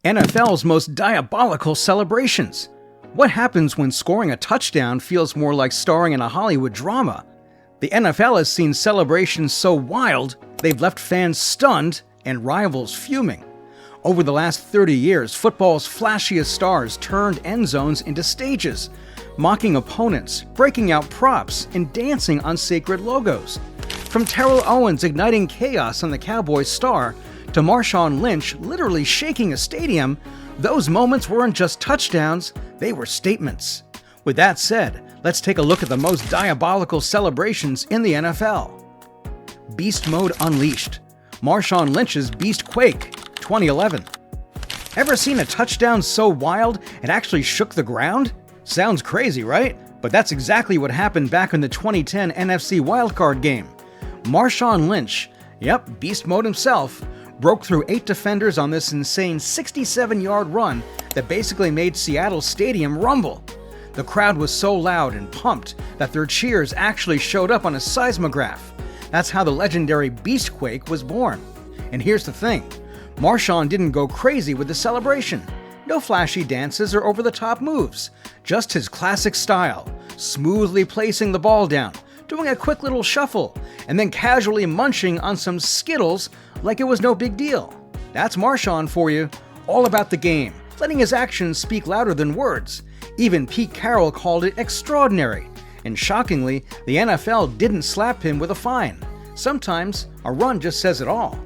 NFL's most diabolical celebrations. What happens when scoring a touchdown feels more like starring in a Hollywood drama? The NFL has seen celebrations so wild, they've left fans stunned and rivals fuming. Over the last 30 years, football's flashiest stars turned end zones into stages, mocking opponents, breaking out props, and dancing on sacred logos. From Terrell Owens igniting chaos on the Cowboys star, to Marshawn Lynch literally shaking a stadium, those moments weren't just touchdowns, they were statements. With that said, let's take a look at the most diabolical celebrations in the NFL. Beast Mode Unleashed. Marshawn Lynch's Beast Quake, 2011. Ever seen a touchdown so wild it actually shook the ground? Sounds crazy, right? But that's exactly what happened back in the 2010 NFC wildcard game. Marshawn Lynch, yep, Beast Mode himself, broke through 8 defenders on this insane 67-yard run that basically made Seattle's stadium rumble. The crowd was so loud and pumped that their cheers actually showed up on a seismograph. That's how the legendary Beastquake was born. And here's the thing, Marshawn didn't go crazy with the celebration. No flashy dances or over-the-top moves, just his classic style, smoothly placing the ball down, doing a quick little shuffle, and then casually munching on some Skittles like it was no big deal. That's Marshawn for you, all about the game, letting his actions speak louder than words. Even Pete Carroll called it extraordinary. And shockingly, the NFL didn't slap him with a fine. Sometimes, a run just says it all.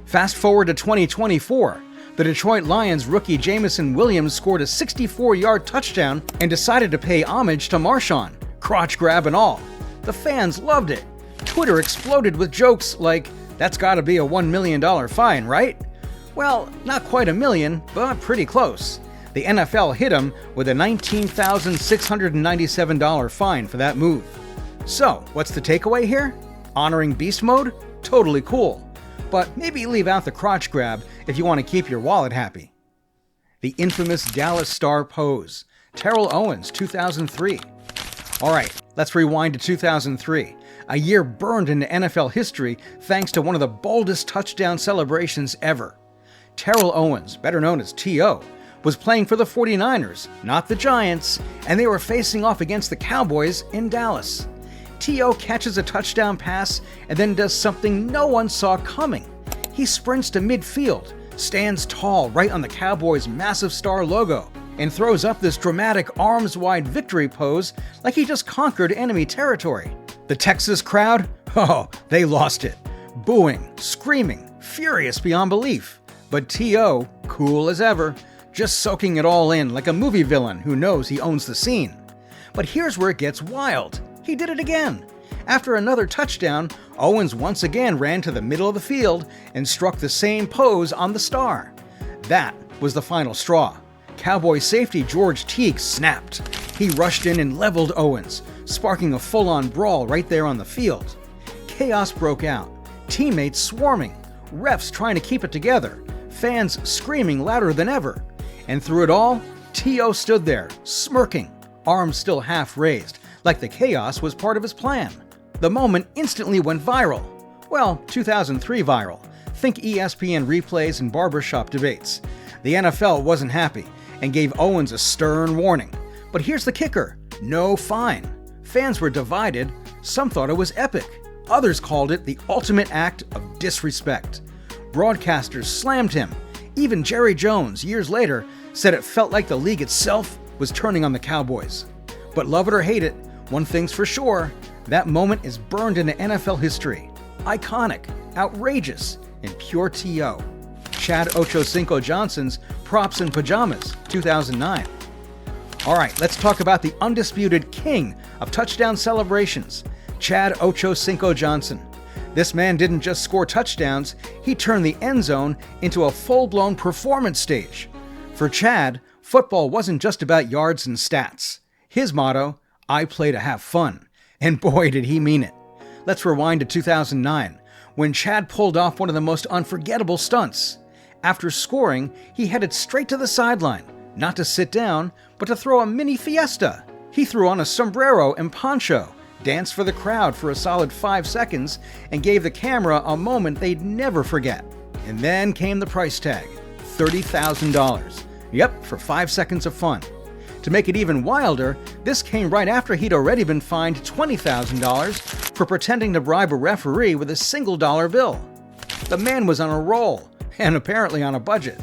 Fast forward to 2024. The Detroit Lions rookie Jameson Williams scored a 64-yard touchdown and decided to pay homage to Marshawn, crotch grab and all. The fans loved it. Twitter exploded with jokes like, "That's gotta be a $1 million fine, right?" Well, not quite $1 million, but pretty close. The NFL hit him with a $19,697 fine for that move. So, what's the takeaway here? Honoring Beast Mode? Totally cool. But maybe leave out the crotch grab if you want to keep your wallet happy. The infamous Dallas Star pose. Terrell Owens, 2003. Alright, let's rewind to 2003. A year burned into NFL history thanks to one of the boldest touchdown celebrations ever. Terrell Owens, better known as T.O., was playing for the 49ers, not the Giants, and they were facing off against the Cowboys in Dallas. T.O. catches a touchdown pass and then does something no one saw coming. He sprints to midfield, stands tall right on the Cowboys' massive star logo, and throws up this dramatic arms-wide victory pose like he just conquered enemy territory. The Texas crowd? Oh, they lost it. Booing, screaming, furious beyond belief. But T.O., cool as ever, just soaking it all in like a movie villain who knows he owns the scene. But here's where it gets wild. He did it again. After another touchdown, Owens once again ran to the middle of the field and struck the same pose on the star. That was the final straw. Cowboy safety George Teague snapped. He rushed in and leveled Owens, sparking a full-on brawl right there on the field. Chaos broke out, teammates swarming, refs trying to keep it together, fans screaming louder than ever. And through it all, T.O. stood there, smirking, arms still half raised, like the chaos was part of his plan. The moment instantly went viral. Well, 2003 viral. Think ESPN replays and barbershop debates. The NFL wasn't happy and gave Owens a stern warning. But here's the kicker, no fine. Fans were divided. Some thought it was epic. Others called it the ultimate act of disrespect. Broadcasters slammed him. Even Jerry Jones, years later, said it felt like the league itself was turning on the Cowboys. But love it or hate it, one thing's for sure, that moment is burned into NFL history. Iconic, outrageous, and pure T.O. Chad Ochocinco Johnson's Props in Pajamas, 2009. Alright, let's talk about the undisputed king of touchdown celebrations, Chad Ochocinco Johnson. This man didn't just score touchdowns, he turned the end zone into a full-blown performance stage. For Chad, football wasn't just about yards and stats. His motto, I play to have fun. And boy, did he mean it. Let's rewind to 2009, when Chad pulled off one of the most unforgettable stunts. After scoring, he headed straight to the sideline, not to sit down, but to throw a mini fiesta. He threw on a sombrero and poncho, danced for the crowd for a solid 5 seconds, and gave the camera a moment they'd never forget. And then came the price tag, $30,000. Yep, for 5 seconds of fun. To make it even wilder, this came right after he'd already been fined $20,000 for pretending to bribe a referee with a single dollar bill. The man was on a roll, and apparently on a budget.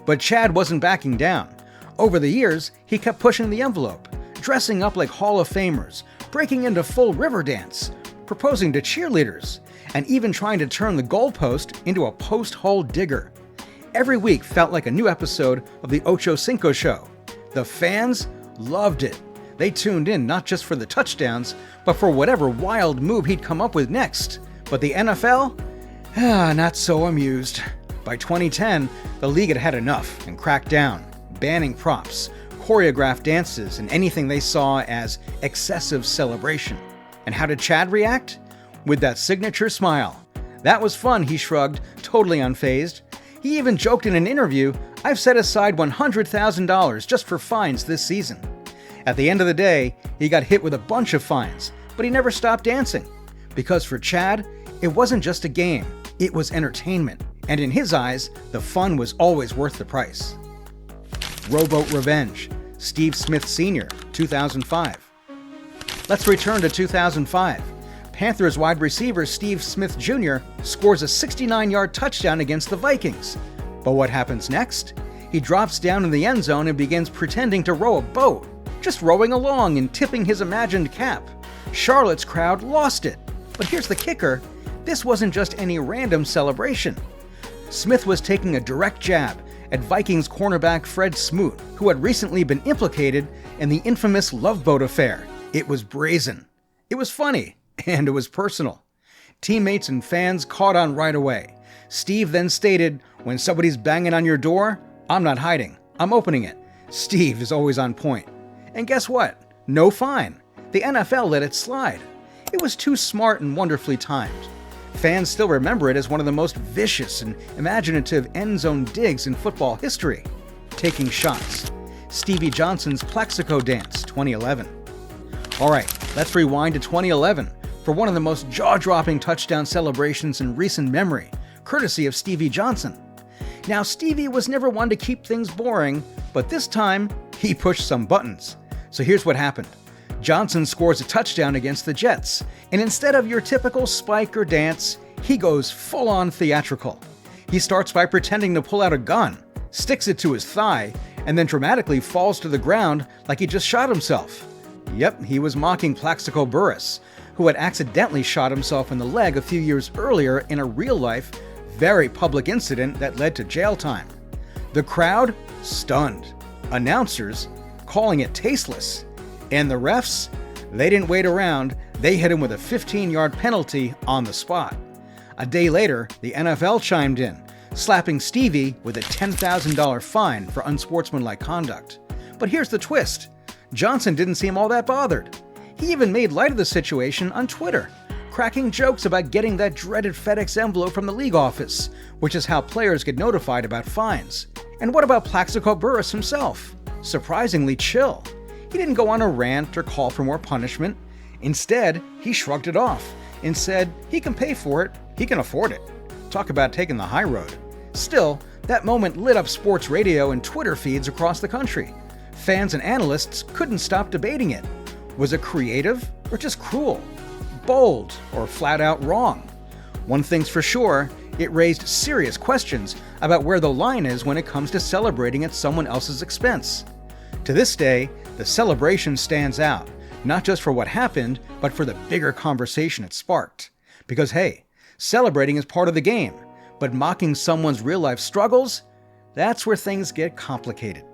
But Chad wasn't backing down. Over the years, he kept pushing the envelope, dressing up like Hall of Famers, breaking into full river dance, proposing to cheerleaders, and even trying to turn the goalpost into a post-hole digger. Every week felt like a new episode of the Ocho Cinco show. The fans loved it. They tuned in not just for the touchdowns, but for whatever wild move he'd come up with next. But the NFL? Not so amused. By 2010, the league had had enough and cracked down, banning props, choreographed dances, and anything they saw as excessive celebration. And how did Chad react? With that signature smile. That was fun, he shrugged, totally unfazed. He even joked in an interview, "I've set aside $100,000 just for fines this season." At the end of the day, he got hit with a bunch of fines, but he never stopped dancing. Because for Chad, it wasn't just a game, it was entertainment. And in his eyes, the fun was always worth the price. Rowboat Revenge, Steve Smith Sr., 2005. Let's return to 2005. Panthers wide receiver Steve Smith Jr. scores a 69-yard touchdown against the Vikings. But what happens next? He drops down in the end zone and begins pretending to row a boat, just rowing along and tipping his imagined cap. Charlotte's crowd lost it. But here's the kicker, this wasn't just any random celebration. Smith was taking a direct jab at Vikings cornerback Fred Smoot, who had recently been implicated in the infamous Love Boat affair. It was brazen. It was funny. And it was personal. Teammates and fans caught on right away. Steve then stated, "When somebody's banging on your door, I'm not hiding. I'm opening it." Steve is always on point. And guess what? No fine. The NFL let it slide. It was too smart and wonderfully timed. Fans still remember it as one of the most vicious and imaginative end zone digs in football history. Taking shots. Stevie Johnson's Plaxico Dance, 2011. All right, let's rewind to 2011 for one of the most jaw-dropping touchdown celebrations in recent memory, courtesy of Stevie Johnson. Now, Stevie was never one to keep things boring, but this time, he pushed some buttons. So here's what happened. Johnson scores a touchdown against the Jets, and instead of your typical spike or dance, he goes full-on theatrical. He starts by pretending to pull out a gun, sticks it to his thigh, and then dramatically falls to the ground like he just shot himself. Yep, he was mocking Plaxico Burress, who had accidentally shot himself in the leg a few years earlier in a real-life, very public incident that led to jail time. The crowd? Stunned. Announcers? Calling it tasteless. And the refs? They didn't wait around, they hit him with a 15-yard penalty on the spot. A day later, the NFL chimed in, slapping Stevie with a $10,000 fine for unsportsmanlike conduct. But here's the twist. Johnson didn't seem all that bothered. He even made light of the situation on Twitter, cracking jokes about getting that dreaded FedEx envelope from the league office, which is how players get notified about fines. And what about Plaxico Burress himself? Surprisingly chill. He didn't go on a rant or call for more punishment. Instead, he shrugged it off and said he can pay for it, he can afford it. Talk about taking the high road. Still, that moment lit up sports radio and Twitter feeds across the country. Fans and analysts couldn't stop debating it. Was it creative or just cruel? Bold or flat out wrong? One thing's for sure, it raised serious questions about where the line is when it comes to celebrating at someone else's expense. To this day, the celebration stands out, not just for what happened, but for the bigger conversation it sparked. Because hey, celebrating is part of the game, but mocking someone's real-life struggles? That's where things get complicated.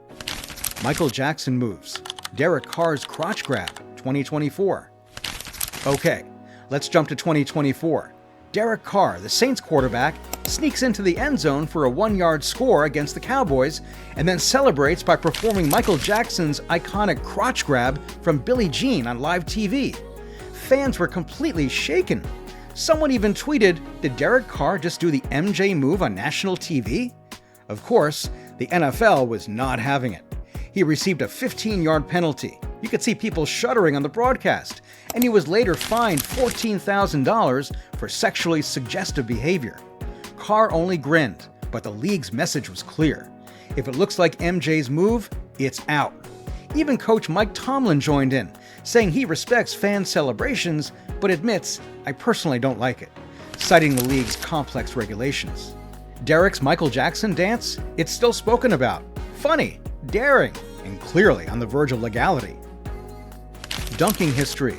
Michael Jackson moves. Derek Carr's crotch grab, 2024. Okay, let's jump to 2024. Derek Carr, the Saints quarterback, sneaks into the end zone for a 1-yard score against the Cowboys and then celebrates by performing Michael Jackson's iconic crotch grab from Billie Jean on live TV. Fans were completely shaken. Someone even tweeted, "Did Derek Carr just do the MJ move on national TV?" Of course, the NFL was not having it. He received a 15-yard penalty. You could see people shuddering on the broadcast, and he was later fined $14,000 for sexually suggestive behavior. Carr only grinned, but the league's message was clear. If it looks like MJ's move, it's out. Even coach Mike Tomlin joined in, saying he respects fan celebrations, but admits, "I personally don't like it," citing the league's complex regulations. Derek's Michael Jackson dance? It's still spoken about. Funny, daring, and clearly on the verge of legality. Dunking history.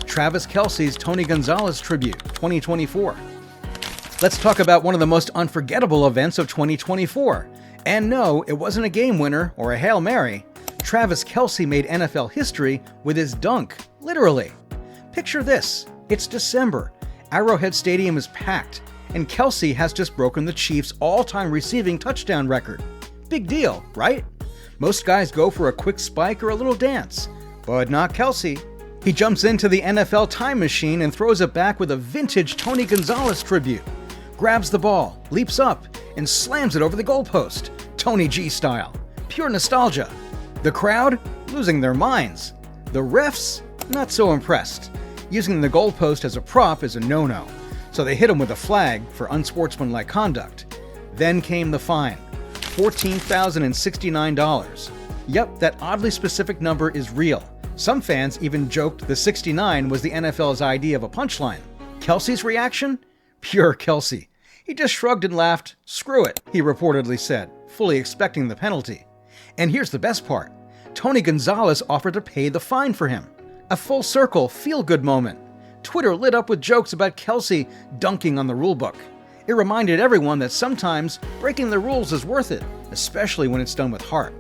Travis Kelce's Tony Gonzalez tribute, 2024. Let's talk about one of the most unforgettable events of 2024. And no, it wasn't a game winner or a Hail Mary. Travis Kelce made NFL history with his dunk, literally. Picture this. It's December. Arrowhead Stadium is packed, and Kelce has just broken the Chiefs' all-time receiving touchdown record. Big deal, right? Most guys go for a quick spike or a little dance, but not Kelce. He jumps into the NFL time machine and throws it back with a vintage Tony Gonzalez tribute. Grabs the ball, leaps up, and slams it over the goalpost, Tony G style. Pure nostalgia. The crowd losing their minds. The refs not so impressed. Using the goalpost as a prop is a no-no, so they hit him with a flag for unsportsmanlike conduct. Then came the fine, $14,069. Yep, that oddly specific number is real. Some fans even joked the 69 was the NFL's idea of a punchline. Kelce's reaction? Pure Kelce. He just shrugged and laughed. "Screw it," he reportedly said, fully expecting the penalty. And here's the best part. Tony Gonzalez offered to pay the fine for him. A full circle, feel-good moment. Twitter lit up with jokes about Kelce dunking on the rulebook. It reminded everyone that sometimes breaking the rules is worth it, especially when it's done with heart.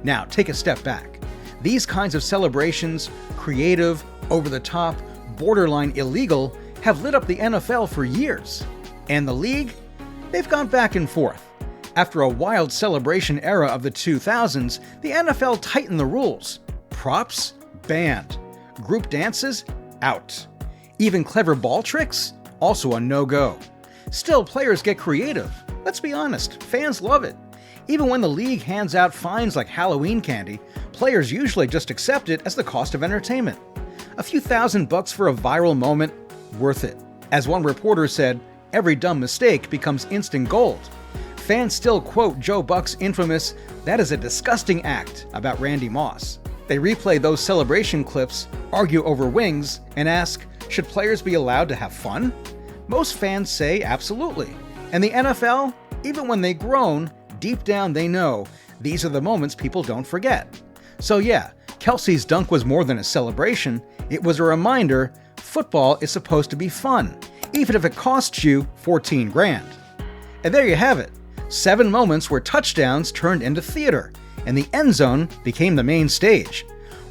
Now, take a step back. These kinds of celebrations, creative, over-the-top, borderline illegal, have lit up the NFL for years. And the league? They've gone back and forth. After a wild celebration era of the 2000s, the NFL tightened the rules. Props? Banned. Group dances? Out. Even clever ball tricks? Also a no-go. Still, players get creative. Let's be honest, fans love it. Even when the league hands out fines like Halloween candy, players usually just accept it as the cost of entertainment. A few $1,000 for a viral moment? Worth it. As one reporter said, every dumb mistake becomes instant gold. Fans still quote Joe Buck's infamous, "That is a disgusting act," about Randy Moss. They replay those celebration clips, argue over wings, and ask, should players be allowed to have fun? Most fans say absolutely. And the NFL, even when they groan, deep down they know these are the moments people don't forget. So yeah, Kelce's dunk was more than a celebration. It was a reminder football is supposed to be fun, even if it costs you $14,000. And there you have it. 7 moments where touchdowns turned into theater, and the end zone became the main stage.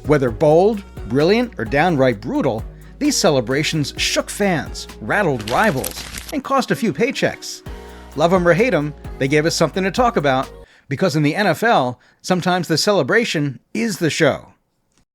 Whether bold, brilliant, or downright brutal, these celebrations shook fans, rattled rivals, and cost a few paychecks. Love them or hate them, they gave us something to talk about, because in the NFL, sometimes the celebration is the show.